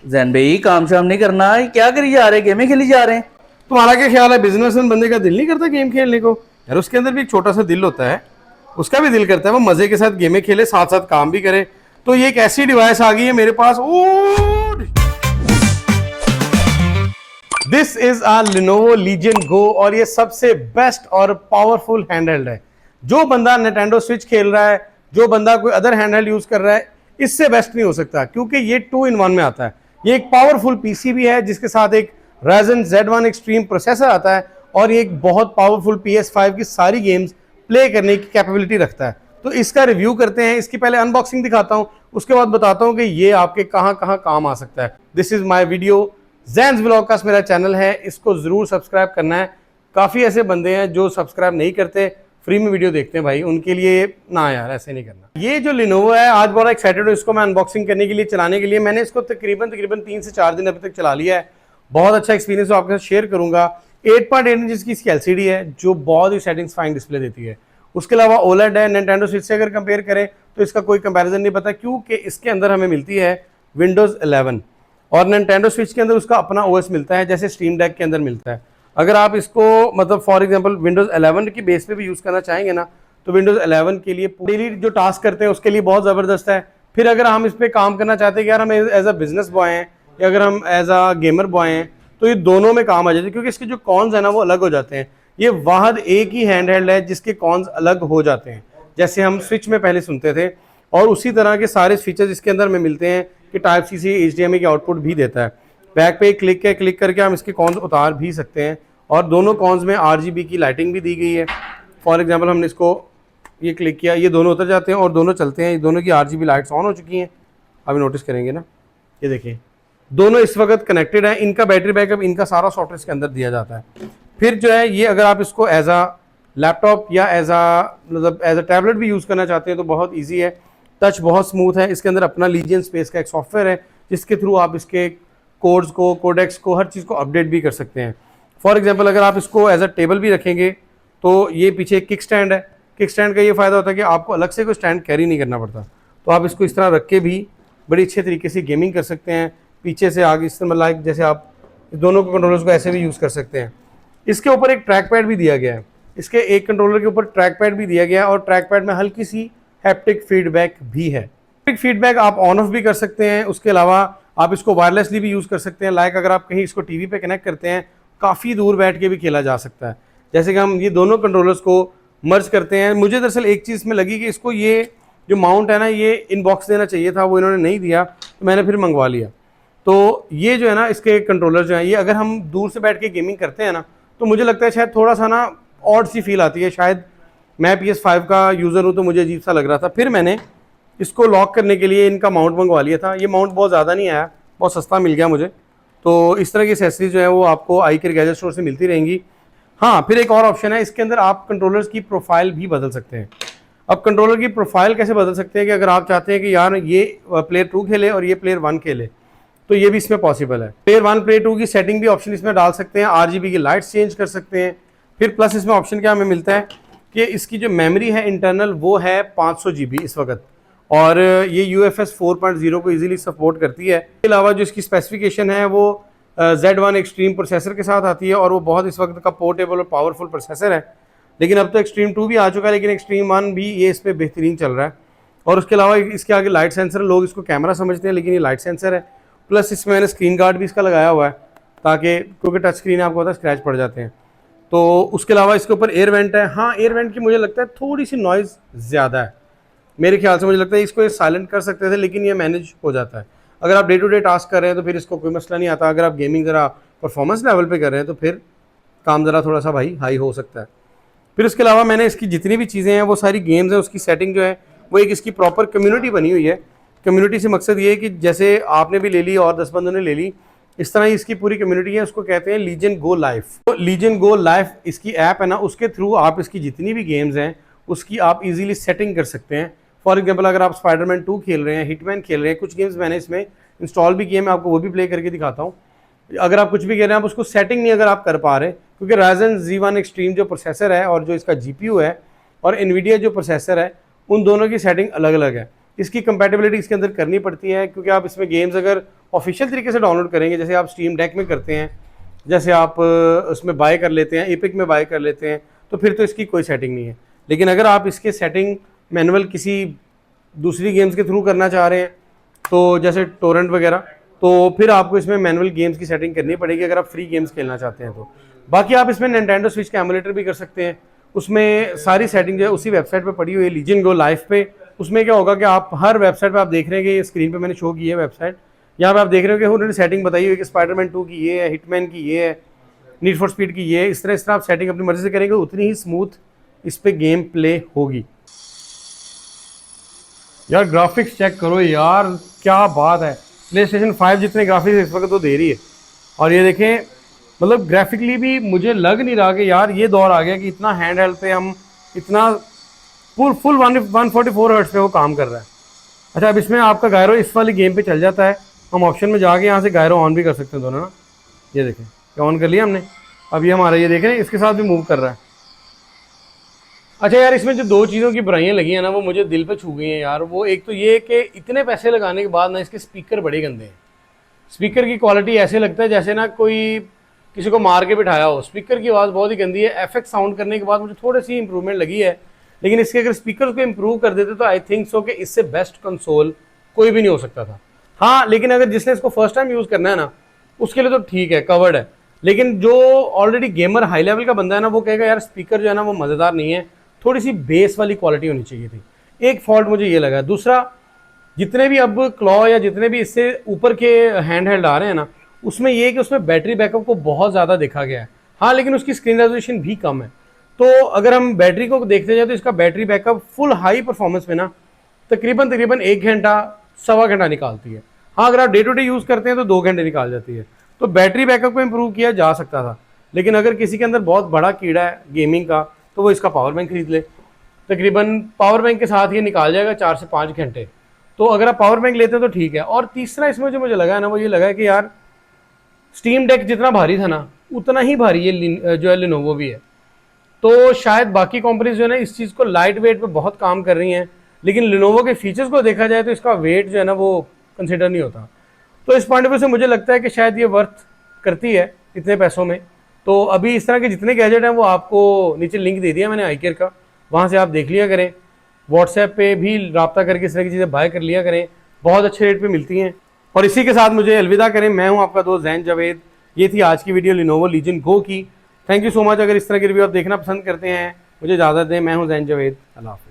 जैन भाई काम शाम नहीं करना, ये क्या करी जा रहे हैं? गेमें खेली जा रहे हैं? तुम्हारा क्या ख्याल है, बिजनेसमैन बंदे का दिल नहीं करता गेम खेलने को? यार उसके अंदर भी एक छोटा सा दिल होता है, उसका भी दिल करता है वो मजे के साथ गेमें खेले, साथ साथ काम भी करे। तो ये एक ऐसी डिवाइस आ गई है मेरे पास। This is a Lenovo Legion Go और ये सबसे बेस्ट और पावरफुल हैंडहेल्ड है। जो बंदा Nintendo Switch खेल रहा है, जो बंदा कोई अदर हैंडहेल्ड यूज कर रहा है, इससे बेस्ट नहीं हो सकता, क्योंकि ये 2 in 1 में आता है। ये एक पावरफुल पीसी भी है जिसके साथ एक Ryzen Z1 Extreme प्रोसेसर आता है और ये एक बहुत पावरफुल PS5 की सारी गेम्स प्ले करने की कैपेबिलिटी रखता है। तो इसका रिव्यू करते हैं। इसकी पहले अनबॉक्सिंग दिखाता हूं, उसके बाद बताता हूं कि ये आपके कहां कहां काम आ सकता है। This is my video, Jain's vlogcast मेरा चैनल है, इसको जरूर सब्सक्राइब करना है। काफी ऐसे बंदे हैं जो सब्सक्राइब नहीं करते, फ्री में वीडियो देखते हैं भाई, उनके लिए ना यार, ऐसे नहीं करना। ये जो Lenovo है, आज बड़ा एक्साइटेड हूँ इसको मैं अनबॉक्सिंग करने के लिए, चलाने के लिए। मैंने इसको तकरीबन 3 से 4 दिन अभी तक चला लिया है। बहुत अच्छा एक्सपीरियंस आपके साथ शेयर करूंगा। 8.8 इंच की इसकी LCD है जो बहुत ही सेटिस्फाइंग डिस्प्ले देती है। उसके अलावा OLED है। Nintendo Switch से अगर कंपेयर करें तो इसका कोई कंपैरिजन नहीं पता, क्योंकि इसके अंदर हमें मिलती है Windows 11 और Nintendo Switch के अंदर उसका अपना OS मिलता है, जैसे Steam Deck के अंदर मिलता है। अगर आप इसको मतलब फॉर एग्जांपल Windows 11 की बेस पे भी यूज़ करना चाहेंगे ना, तो Windows 11 के लिए डेली जो टास्क करते हैं उसके लिए बहुत ज़बरदस्त है। फिर अगर हम इस पर काम करना चाहते हैं कि यार हम एज अ बिजनेस बॉय हैं या अगर हम एज अ गेमर बॉय हैं, तो ये दोनों में काम आ जाते हैं, क्योंकि इसके जो कॉन्स है ना वो अलग हो जाते हैं। ये वाहद एक ही हैंडहेल्ड है जिसके कॉन्स अलग हो जाते हैं, जैसे हम स्विच में पहले सुनते थे। और उसी तरह के सारे फीचर्स इसके अंदर में मिलते हैं कि टाइप सी से HDMI की आउटपुट भी देता है। बैक पे क्लिक है, क्लिक करके हम इसके कॉन्स उतार भी सकते हैं। और दोनों कॉन्स में RGB की लाइटिंग भी दी गई है। फॉर एग्जाम्पल हमने इसको ये क्लिक किया, ये दोनों उतर जाते हैं और दोनों चलते हैं। ये दोनों की RGB लाइट्स ऑन हो चुकी हैं, अभी नोटिस करेंगे ना, ये देखिए दोनों इस वक्त कनेक्टेड है। इनका बैटरी बैकअप, इनका सारा सॉफ्टवेयर इसके अंदर दिया जाता है। फिर जो है ये अगर आप इसको एज आ लैपटॉप या एज अ टैबलेट भी यूज़ करना चाहते हैं तो बहुत ईजी है। टच बहुत स्मूथ है। इसके अंदर अपना लीजियन स्पेस का एक सॉफ्टवेयर है जिसके थ्रू आप इसके कोड्स को, कोडेक्स को, हर चीज़ को अपडेट भी कर सकते हैं। फॉर एग्जाम्पल अगर आप इसको एज अ टेबल भी रखेंगे तो ये पीछे एक किक स्टैंड है। किक स्टैंड का ये फ़ायदा होता है कि आपको अलग से कोई स्टैंड कैरी नहीं करना पड़ता, तो आप इसको इस तरह रख के भी बड़ी अच्छे तरीके से गेमिंग कर सकते हैं। पीछे से आगे इस तरह लाइक जैसे आप दोनों को कंट्रोलर्स को ऐसे भी यूज़ कर सकते हैं। इसके ऊपर एक ट्रैक पैड भी दिया गया है। इसके एक कंट्रोलर के ऊपर ट्रैक पैड भी दिया गया है और ट्रैक पैड में हल्की सी हैप्टिक फीडबैक भी है। हैप्टिक फीडबैक आप ऑन ऑफ भी कर सकते हैं। उसके अलावा आप इसको वायरलेसली भी यूज़ कर सकते हैं। लाइक अगर आप कहीं इसको टीवी पे कनेक्ट करते हैं, काफ़ी दूर बैठ के भी खेला जा सकता है। जैसे कि हम ये दोनों कंट्रोलर्स को मर्ज करते हैं। मुझे दरअसल एक चीज़ में लगी कि इसको ये जो माउंट है ना, ये इनबॉक्स देना चाहिए था, वो इन्होंने नहीं दिया, तो मैंने फिर मंगवा लिया। तो ये जो है ना, इसके कंट्रोलर जो है, ये अगर हम दूर से बैठ के गेमिंग करते हैं ना, तो मुझे लगता है शायद थोड़ा सा ना ऑड सी फील आती है। शायद मैं PS5 का यूज़र हूँ तो मुझे अजीब सा लग रहा था। फिर मैंने इसको लॉक करने के लिए इनका माउंट मंगवा लिया था। ये माउंट बहुत ज़्यादा नहीं आया, बहुत सस्ता मिल गया मुझे। तो इस तरह की एसेसरीज जो है वो आपको iCare गैजेट स्टोर से मिलती रहेंगी। हाँ, फिर एक और ऑप्शन है, इसके अंदर आप कंट्रोलर्स की प्रोफाइल भी बदल सकते हैं। अब कंट्रोलर की प्रोफाइल कैसे बदल सकते हैं कि अगर आप चाहते हैं कि यार ये प्लेयर 2 खेले और ये प्लेयर 1 खेले, तो ये भी इसमें पॉसिबल है। प्लेयर 1 प्लेयर 2 की सेटिंग भी ऑप्शन इसमें डाल सकते हैं। RGB की लाइट्स चेंज कर सकते हैं। फिर प्लस इसमें ऑप्शन क्या हमें मिलता है कि इसकी जो मेमोरी है इंटरनल, वो है 500 GB इस वक्त, और ये UFS 4.0 को इजीली सपोर्ट करती है। इसके अलावा जो इसकी स्पेसिफिकेशन है वो Z1 एक्सट्रीम प्रोसेसर के साथ आती है और वो बहुत इस वक्त का पोर्टेबल और पावरफुल प्रोसेसर है। लेकिन अब तो एक्सट्रीम 2 भी आ चुका है, लेकिन एक्सट्रीम 1 भी ये इस पर बेहतरीन चल रहा है। और उसके अलावा इसके आगे लाइट सेंसर, लोग इसको कैमरा समझते हैं लेकिन ये लाइट सेंसर है। प्लस इसमें मैंने स्क्रीन गार्ड भी इसका लगाया हुआ है, ताकि क्योंकि टच स्क्रीन आपको पता है स्क्रैच पड़ जाते हैं। तो उसके अलावा इसके ऊपर एयर वेंट है। हाँ, एयर वेंट की मुझे लगता है थोड़ी सी नॉइज़ ज़्यादा है मेरे ख्याल से। मुझे लगता है इसको ये साइलेंट कर सकते थे, लेकिन ये मैनेज हो जाता है। अगर आप डे टू डे टास्क कर रहे हैं तो फिर इसको कोई मसला नहीं आता। अगर आप गेमिंग ज़रा परफॉर्मेंस लेवल पे कर रहे हैं तो फिर काम ज़रा थोड़ा सा भाई हाई हो सकता है। फिर उसके अलावा मैंने इसकी जितनी भी चीज़ें हैं वो सारी गेम्स हैं, उसकी सेटिंग जो है वो एक इसकी प्रॉपर कम्युनिटी बनी हुई है। कम्युनिटी से मकसद ये है कि जैसे आपने भी ले ली और 10 बंदों ने ले ली, इस तरह ही इसकी पूरी कम्युनिटी है। उसको कहते हैं लीजन गो लाइफ। तो लीजन गो लाइफ इसकी ऐप है ना, उसके थ्रू आप इसकी जितनी भी गेम्स हैं उसकी आप इजीली सेटिंग कर सकते हैं। फॉर एग्जांपल अगर आप स्पाइडरमैन 2 खेल रहे हैं, हिटमैन खेल रहे हैं, कुछ गेम्स मैंने इसमें इंस्टॉल भी किए, मैं आपको वो भी प्ले करके दिखाता हूँ। अगर आप कुछ भी कह रहे हैं, आप उसको सेटिंग नहीं अगर आप कर पा रहे, क्योंकि Ryzen Z1 एक्सट्रीम जो प्रोसेसर है और जो इसका GPU है और NVIDIA जो प्रोसेसर है, उन दोनों की सेटिंग अलग अलग है। इसकी कंपैटिबिलिटी इसके अंदर करनी पड़ती है, क्योंकि आप इसमें गेम्स अगर ऑफिशियल तरीके से डाउनलोड करेंगे, जैसे आप स्टीम डेक में करते हैं, जैसे आप उसमें बाय कर लेते हैं, एपिक में बाय कर लेते हैं, तो फिर तो इसकी कोई सेटिंग नहीं है। लेकिन अगर आप इसके सेटिंग मैनुअल किसी दूसरी गेम्स के थ्रू करना चाह रहे हैं, तो जैसे टोरेंट वगैरह, तो फिर आपको इसमें मैनुअल गेम्स की सेटिंग करनी पड़ेगी अगर आप फ्री गेम्स खेलना चाहते हैं तो। बाकी आप इसमें निंटेंडो स्विच का एमुलेटर भी कर सकते हैं, उसमें सारी सेटिंग जो है उसी वेबसाइट पे पड़ी हुई है, लीजन गो लाइव पे। उसमें क्या होगा कि आप हर वेबसाइट पे आप देख रहे हैं कि ये स्क्रीन पे मैंने शो की है वेबसाइट, यहाँ पे आप देख रहे हो कि उन्होंने सेटिंग बताई हुई है कि स्पाइडरमैन 2 की ये है, हिटमैन की ये है, नीड फॉर स्पीड की ये है। इस तरह आप सेटिंग अपनी मर्जी से करेंगे, उतनी ही स्मूथ इस पे गेम प्ले होगी। यार ग्राफिक्स चेक करो यार, क्या बात है। PlayStation 5 जितने ग्राफिक्स इस वक्त तो दे रही है, और ये देखें मतलब ग्राफिकली भी मुझे लग नहीं रहा कि यार ये दौर आ गया कि इतना हैंड हेल्ड पे हम इतना फुल 144 हर्ट्ज पे वो काम कर रहा है। अच्छा, अब इसमें आपका गायरो इस वाली गेम पे चल जाता है, हम ऑप्शन में जाके यहाँ से गायरो ऑन भी कर सकते हैं दोनों ना। ये देखें ऑन कर लिया हमने, अब ये हमारा ये देख रहे हैं इसके साथ भी मूव कर रहा है। अच्छा यार, इसमें जो दो चीज़ों की बुराइयां लगी हैं ना, वो मुझे दिल पे छू गई हैं यार। वो एक तो ये कि इतने पैसे लगाने के बाद ना इसके स्पीकर बड़े गंदे हैं। स्पीकर की क्वालिटी ऐसे लगता है जैसे ना कोई किसी को मार के बिठाया हो। स्पीकर की आवाज़ बहुत ही गंदी है। एफएक्ट साउंड करने के बाद मुझे थोड़ी सी इंप्रूवमेंट लगी है, लेकिन इसके अगर स्पीकर को इंप्रूव कर देते तो आई थिंक सो कि इससे बेस्ट कंसोल कोई भी नहीं हो सकता था। हाँ, लेकिन अगर जिसने इसको फर्स्ट टाइम यूज़ करना है ना, उसके लिए तो ठीक है, कवर्ड है। लेकिन जो ऑलरेडी गेमर हाई लेवल का बंदा है ना, वो कहेगा यार स्पीकर जो है ना वो मज़ेदार नहीं है, थोड़ी सी बेस वाली क्वालिटी होनी चाहिए थी। एक फॉल्ट मुझे ये लगा। दूसरा, जितने भी अब क्लॉ या जितने भी इससे ऊपर के हैंड हेल्ड आ रहे हैं ना, उसमें ये कि उसमें बैटरी बैकअप को बहुत ज़्यादा देखा गया है। हाँ, लेकिन उसकी स्क्रीन रेजोल्यूशन भी कम है। तो अगर हम बैटरी को देखते जाए तो इसका battery backup full high performance में ना तकरीबन 1 घंटा 1.25 घंटा निकालती है। हाँ, अगर आप डे टू डे यूज़ करते हैं तो 2 घंटे निकाल जाती है। तो बैटरी बैकअप को इम्प्रूव किया जा सकता था। लेकिन अगर किसी के अंदर बहुत बड़ा कीड़ा है गेमिंग का, तो वो इसका पावर बैंक खरीद ले। तकरीबन पावर बैंक के साथ ये निकाल जाएगा 4 से 5 घंटे। तो अगर आप पावर बैंक लेते हैं तो ठीक है। और तीसरा इसमें जो मुझे लगा है ना, वो ये लगा है कि यार स्टीम डेक जितना भारी था ना, उतना ही भारी ये जो है लिनोवो भी है। तो शायद बाकी कंपनीज जो है ना इस चीज़ को लाइट वेट पे बहुत काम कर रही हैं, लेकिन लिनोवो के फीचर्स को देखा जाए तो इसका वेट जो है ना वो कंसिडर नहीं होता। तो इस पॉइंट ऑफ व्यू से मुझे लगता है कि शायद ये वर्थ करती है इतने पैसों में। तो अभी इस तरह के जितने गैजेट हैं वो आपको नीचे लिंक दे दिया मैंने आईकेयर का, वहाँ से आप देख लिया करें। व्हाट्सएप पे भी रब्ता करके इस तरह की चीज़ें बाय कर लिया करें, बहुत अच्छे रेट पे मिलती हैं। और इसी के साथ मुझे अलविदा करें। मैं हूँ आपका दोस्त जैन जावेद। ये थी आज की वीडियो लिनोवो लीजन गो की। Thank you so much. अगर इस तरह की रिव्यू आप देखना पसंद करते हैं, मुझे इजाज़त दें। मैं हूँ जैन जावेद। अल्लाह हाफ़िज़।